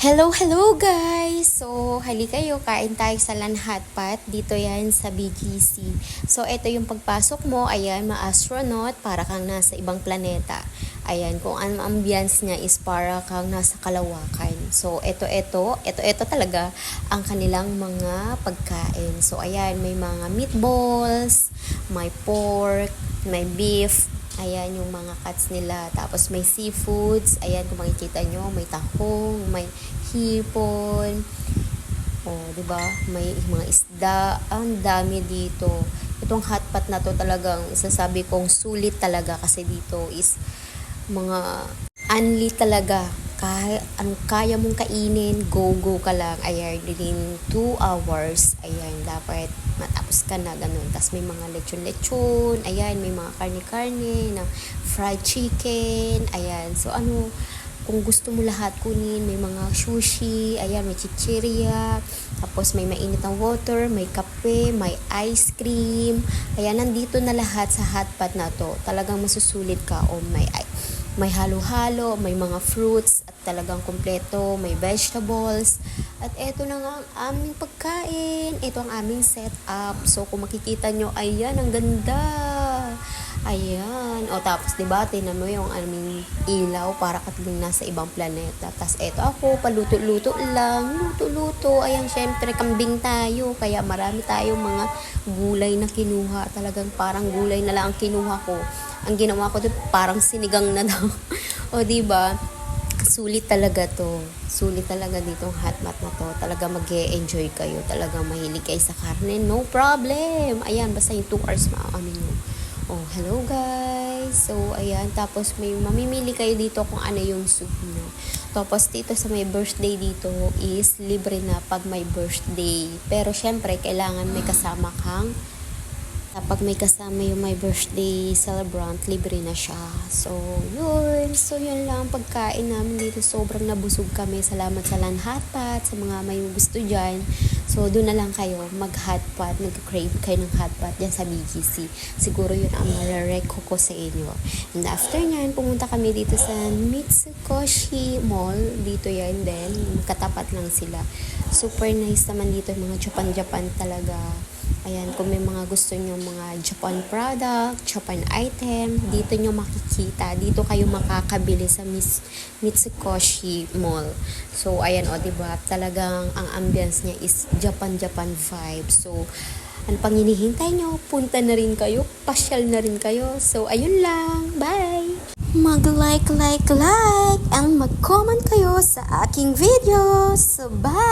Hello, hello guys! So, hali kayo, kain tayo sa Lanhatpat. Dito yan sa BGC. So, ito yung pagpasok mo. Ayan, ma-astronaut, para kang nasa ibang planeta. Ayan, kung ang ambience niya is para kang nasa kalawakan. So, ito talaga ang kanilang mga pagkain. So, ayan, may mga meatballs, may pork, may beef, ayan yung mga cuts nila. Tapos may seafoods. Ayan kung makikita nyo, may tahong, may hipon. Oh, 'di ba? May mga isda. Ang dami dito. Itong hotpot na to talagang isasabi kong sulit talaga kasi dito is mga unli talaga. Kahit anong kaya mong kainin, go ka lang. Ayan, within 2 hours, ayan, dapat matapos ka na, ganun. Tapos may mga lechon-lechon, ayan, may mga karne-karne, na fried chicken, ayan. So, kung gusto mo lahat kunin, may mga sushi, ayan, may chichirya, tapos may mainit na water, may kape, may ice cream, ayan, nandito na lahat sa hotpot na to. Talagang masusulit ka o may halo-halo, may mga fruits at talagang kompleto, may vegetables. At eto na nga ang aming pagkain. Ito ang aming setup. So kung makikita nyo, ayan, ang ganda. Ayan. O tapos diba, tinan mo yung aming ilaw para katiling nasa ibang planeta. Tapos eto ako, paluto-luto lang. Luto-luto. Ayan, syempre, kambing tayo. Kaya marami tayong mga gulay na kinuha. Talagang parang gulay na lang ang kinuha ko. Ang ginawa ko doon, parang sinigang na daw. O diba, sulit talaga to. Sulit talaga ditong hotpot na to. Talaga mag-e-enjoy kayo. Talaga mahilig kayo sa karne. No problem. Ayan, basta yung 2 hours maaamin nyo. Oh, hello guys. So, ayan. Tapos may mamimili kayo dito kung ano yung soup nyo. Tapos dito sa may birthday dito is libre na pag may birthday. Pero syempre, kailangan may kasama kang kapag may kasama yung my birthday celebrant, libre na siya. So, yun. So, yun lang ang pagkain namin dito. Sobrang nabusog kami. Salamat sa Lanhatpat, sa mga may gusto dyan. So, doon na lang kayo mag-hotpot, nag-crave kayo ng hotpot dyan sa BGC. Siguro yun ang marareko ko sa inyo. And after nyan, pumunta kami dito sa Mitsukoshi Mall. Dito yan din. Katapat lang sila. Super nice naman dito. Mga Japan talaga. Ayan, kung may mga gusto nyo mga Japan product, Japan item, dito nyo makikita. Dito kayo makakabili sa Mitsukoshi Mall. So, ayan o, diba? Talagang ang ambience niya is Japan vibe. So, ano pang hinihintay nyo? Punta na rin kayo, pasyal na rin kayo. So, ayun lang. Bye! Mag-like, and mag-comment kayo sa aking videos. So, bye!